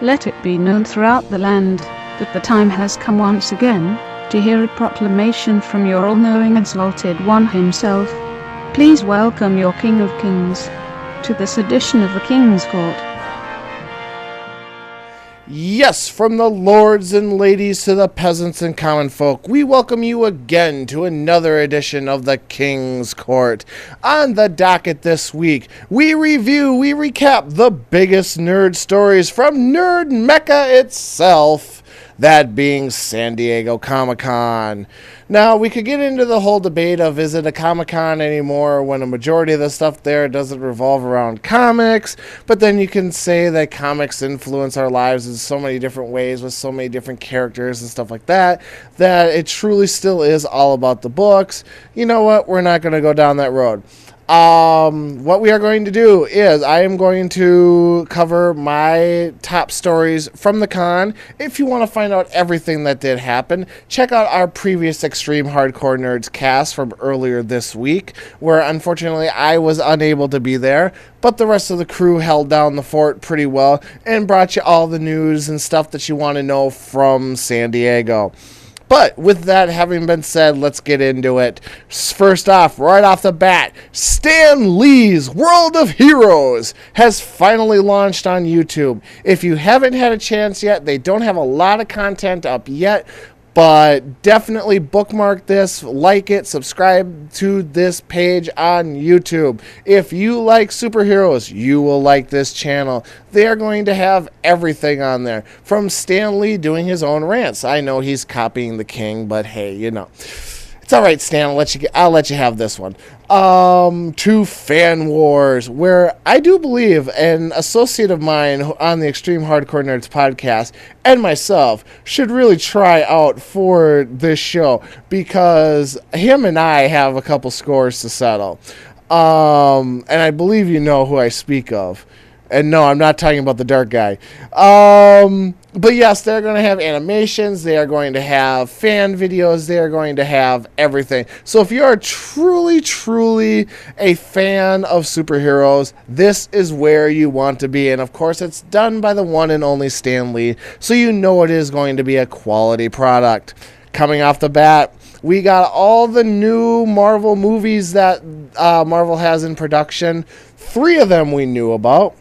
Let it be known throughout the land that the time has come once again to hear a proclamation from your all-knowing exalted one himself. Please welcome your King of Kings to this edition of the King's Court. Yes, from the lords and ladies to the peasants and common folk, we welcome you again to another edition of the King's Court. On the docket this week, we recap the biggest nerd stories from Nerd Mecca itself, that being San Diego Comic-Con. Now, we could get into the whole debate of is it a Comic-Con anymore when a majority of the stuff there doesn't revolve around comics, but then you can say that comics influence our lives in so many different ways with so many different characters and stuff like that, that it truly still is all about the books. You know what? We're not going to go down that road. What we are going to do is I am going to cover my top stories from the con. If you want to find out everything that did happen, check out our previous Extreme Hardcore Nerds cast from earlier this week, where unfortunately I was unable to be there, but the rest of the crew held down the fort pretty well and brought you all the news and stuff that you want to know from San Diego. But with that having been said, let's get into it. First off, right off the bat, Stan Lee's World of Heroes has finally launched on YouTube. If you haven't had a chance yet, they don't have a lot of content up yet, but definitely bookmark this, like it, subscribe to this page on YouTube. If you like superheroes, you will like this channel. They are going to have everything on there, from Stan Lee doing his own rants. I know he's copying the King, but hey, you know. It's all right, Stan. I'll let you have this one. To Fan Wars, where I do believe an associate of mine on the Extreme Hardcore Nerds podcast and myself should really try out for this show, because him and I have a couple scores to settle. And I believe you know who I speak of. And no, I'm not talking about the dark guy. But yes, they're going to have animations. They are going to have fan videos. They are going to have everything. So if you are truly, truly a fan of superheroes, this is where you want to be. And of course, it's done by the one and only Stan Lee. So you know it is going to be a quality product. Coming off the bat, we got all the new Marvel movies that Marvel has in production. 3 of them we knew about.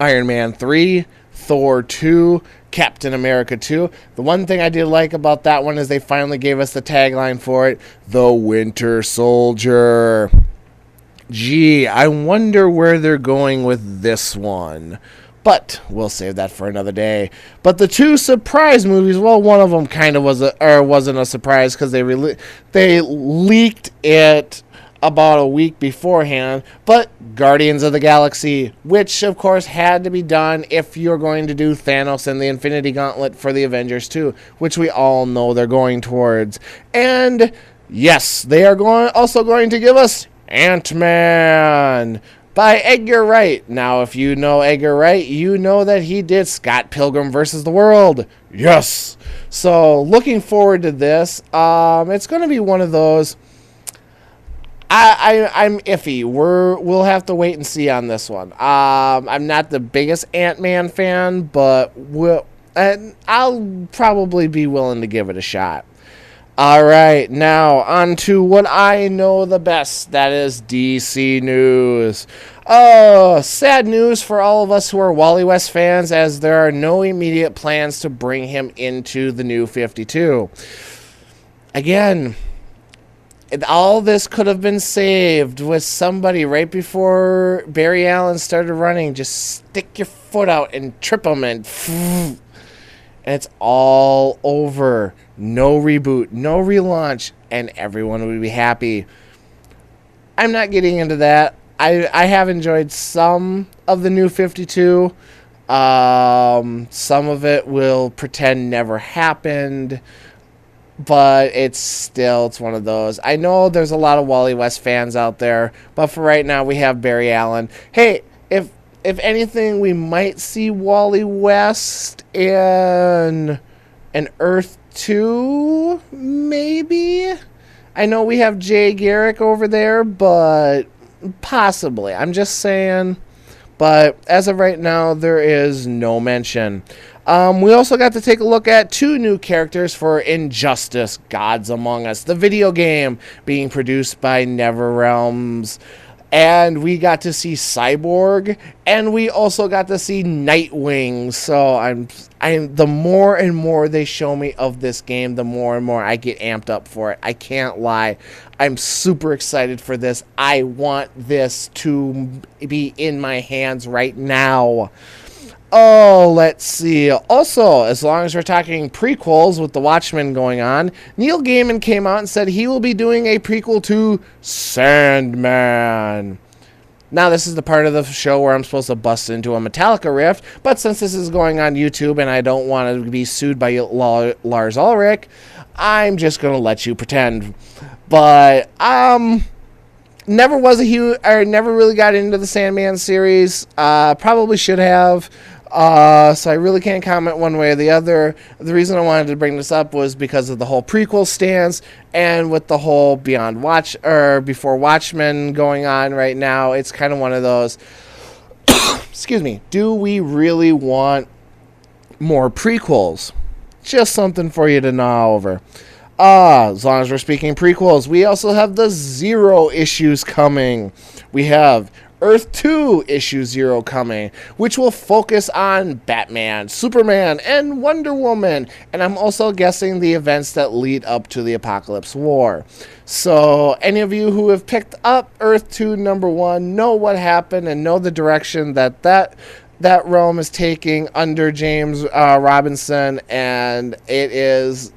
Iron Man 3, Thor 2, Captain America 2. The one thing I did like about that one is they finally gave us the tagline for it, The Winter Soldier. Gee, I wonder where they're going with this one. But we'll save that for another day. But the 2 surprise movies, well, one of them kind of wasn't a surprise because they leaked it about a week beforehand, but Guardians of the Galaxy, which of course had to be done if you're going to do Thanos and the Infinity Gauntlet for the Avengers 2, which we all know they're going towards. And yes, they are also going to give us Ant-Man by Edgar Wright. Now, if you know Edgar Wright, you know that he did Scott Pilgrim vs. the World. Yes! So, looking forward to this. It's going to be one of those. I'm iffy. We'll have to wait and see on this one. I'm not the biggest Ant-Man fan, but I'll probably be willing to give it a shot. All right, now on to what I know the best. That is DC news. Sad news for all of us who are Wally West fans, as there are no immediate plans to bring him into the New 52. Again, all this could have been saved with somebody right before Barry Allen started running. Just stick your foot out and trip him, and it's all over. No reboot, no relaunch, and everyone would be happy. I'm not getting into that. I have enjoyed some of the New 52. Some of it will pretend never happened. But it's one of those. I know there's a lot of Wally West fans out there, but for right now we have Barry Allen. Hey, if anything, we might see Wally West in an Earth 2, maybe? I know we have Jay Garrick over there, but possibly. I'm just saying, but as of right now, there is no mention. We also got to take a look at 2 new characters for Injustice: Gods Among Us, the video game being produced by NetherRealms. And we got to see Cyborg, and we also got to see Nightwing. So I'm the more and more they show me of this game, the more and more I get amped up for it. I can't lie. I'm super excited for this. I want this to be in my hands right now. Oh, let's see. Also, as long as we're talking prequels with The Watchmen going on, Neil Gaiman came out and said he will be doing a prequel to Sandman. Now, this is the part of the show where I'm supposed to bust into a Metallica riff, but since this is going on YouTube and I don't want to be sued by Lars Ulrich, I'm just going to let you pretend. But, never really got into the Sandman series. Probably should have. So I really can't comment one way or the other. The reason I wanted to bring this up was because of the whole prequel stance, and with the whole Before Watchmen going on right now, it's kind of one of those, excuse me, do we really want more prequels? Just something for you to gnaw over. As long as we're speaking prequels, we also have the Zero issues coming. We have Earth 2 issue 0 coming, which will focus on Batman, Superman, and Wonder Woman. And I'm also guessing the events that lead up to the Apocalypse War. So any of you who have picked up Earth 2 #1 know what happened and know the direction that realm is taking under James Robinson, and it is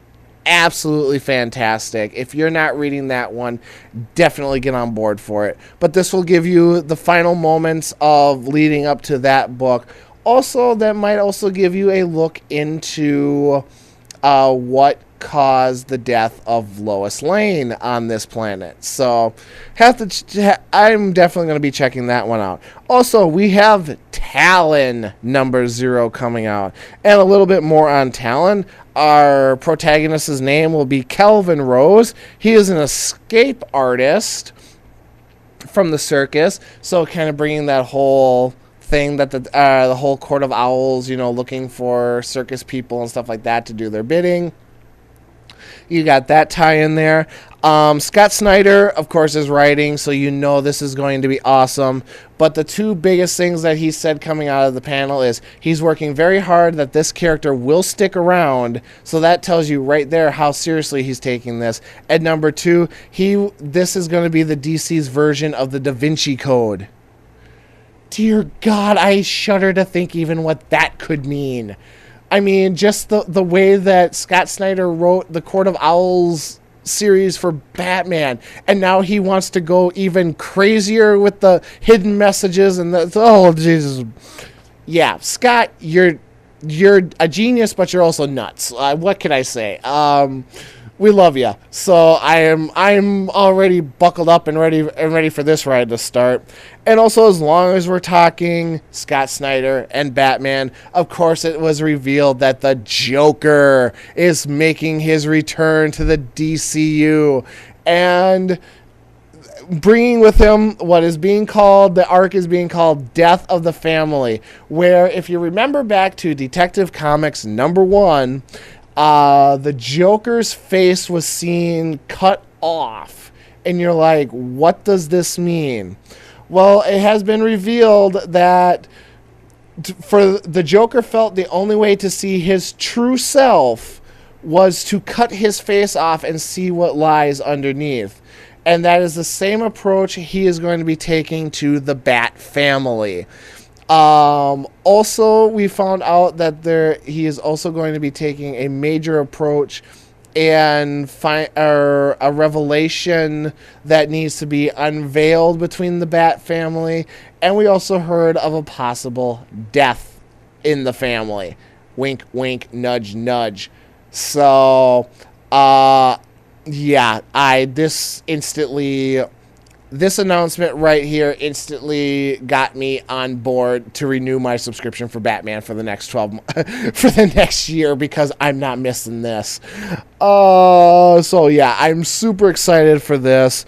absolutely fantastic. If you're not reading that one, definitely get on board for it. But this will give you the final moments of leading up to that book. Also, that might also give you a look into what caused the death of Lois Lane on this planet. So I'm definitely going to be checking that one out. Also, we have Talon #0 coming out, and a little bit more on Talon. Our protagonist's name will be Kelvin Rose. He is an escape artist from the circus, so kind of bringing that whole thing that the whole Court of Owls, looking for circus people and stuff like that to do their bidding. You got that tie in there. Scott Snyder, of course, is writing, so this is going to be awesome. But the 2 biggest things that he said coming out of the panel is he's working very hard that this character will stick around. So that tells you right there how seriously he's taking this. And number 2, this is going to be the DC's version of the Da Vinci Code. Dear God, I shudder to think even what that could mean. I mean, just the way that Scott Snyder wrote the Court of Owls series for Batman, and now he wants to go even crazier with the hidden messages and oh Jesus. Yeah, Scott, you're a genius, but you're also nuts. What can I say? We love you. So I'm already buckled up and ready for this ride to start. And also, as long as we're talking Scott Snyder and Batman, of course it was revealed that the Joker is making his return to the DCU, and bringing with him what is being called, the arc is being called Death of the Family, where if you remember back to Detective Comics #1, the Joker's face was seen cut off, and you're like, what does this mean? Well, it has been revealed that for the Joker felt the only way to see his true self was to cut his face off and see what lies underneath. And that is the same approach he is going to be taking to the Bat family. Also, we found out that he is also going to be taking a major approach and a revelation that needs to be unveiled between the Bat family. And we also heard of a possible death in the family. Wink, wink, nudge, nudge. So, yeah, this announcement right here instantly got me on board to renew my subscription for Batman for the next for the next year, because I'm not missing this. So yeah, I'm super excited for this.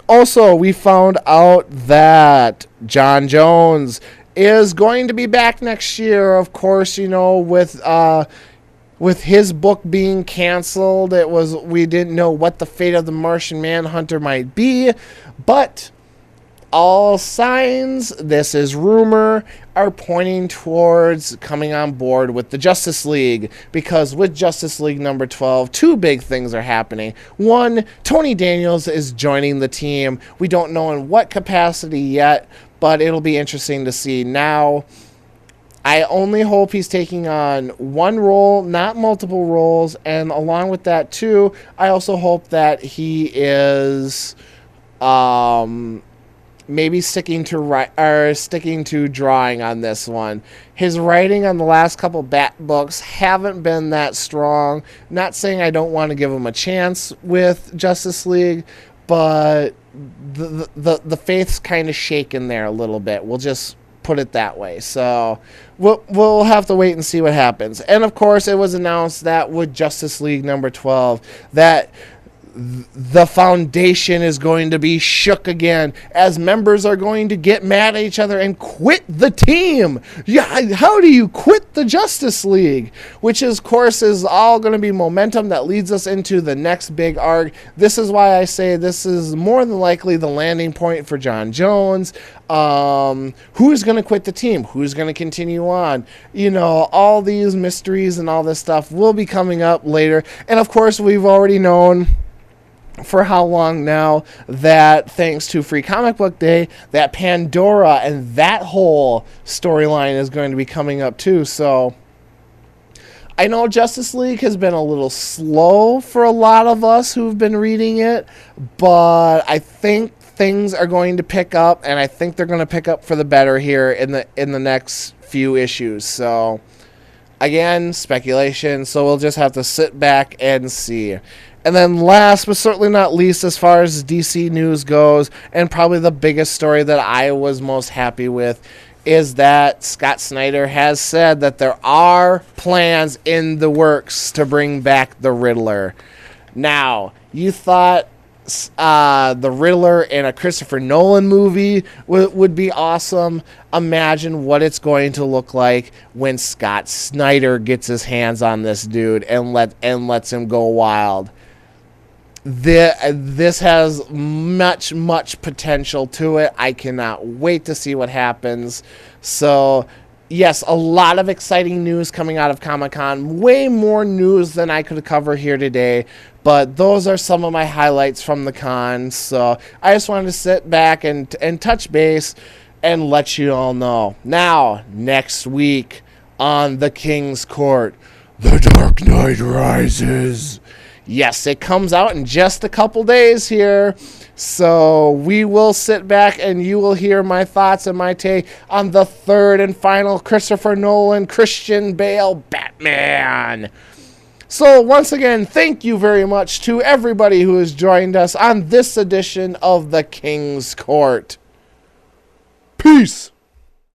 Also, we found out that Jon Jones is going to be back next year. Of course, you know, with his book being canceled, we didn't know what the fate of the Martian Manhunter might be, but all signs, this is rumor, are pointing towards coming on board with the Justice League, because with Justice League number 12, two big things are happening. One, Tony Daniels is joining the team. We don't know in what capacity yet, but it'll be interesting to see. Now, I only hope he's taking on one role, not multiple roles, and along with that too, I also hope that he is maybe sticking to drawing on this one. His writing on the last couple Bat books haven't been that strong. Not saying I don't want to give him a chance with Justice League, but the faith's kind of shaken there a little bit. We'll just put it that way. So we'll have to wait and see what happens. And of course, it was announced that with Justice League number 12 that the foundation is going to be shook again, as members are going to get mad at each other and quit the team. Yeah, how do you quit the Justice League? Which, of course, is all going to be momentum that leads us into the next big arc. This is why I say this is more than likely the landing point for Jon Jones. Who's going to quit the team? Who's going to continue on? You know, all these mysteries and all this stuff will be coming up later. And, of course, we've already known for how long now that, thanks to Free Comic Book Day, that Pandora and that whole storyline is going to be coming up too. So I know Justice League has been a little slow for a lot of us who've been reading it, but I think things are going to pick up, and I think they're going to pick up for the better here in the next few issues. So again, speculation, so we'll just have to sit back and see. And then last but certainly not least, as far as DC news goes, and probably the biggest story that I was most happy with, is that Scott Snyder has said that there are plans in the works to bring back the Riddler. Now, you thought the Riddler in a Christopher Nolan movie would be awesome. Imagine what it's going to look like when Scott Snyder gets his hands on this dude and lets him go wild. This has much potential to it. I cannot wait to see what happens. So, yes, a lot of exciting news coming out of Comic-Con. Way more news than I could cover here today. But those are some of my highlights from the con. So, I just wanted to sit back and touch base and let you all know. Now, next week on the King's Court, The Dark Knight Rises. Yes, it comes out in just a couple days here, so we will sit back and you will hear my thoughts and my take on the third and final Christopher Nolan, Christian Bale Batman. So once again, thank you very much to everybody who has joined us on this edition of the King's Court. Peace.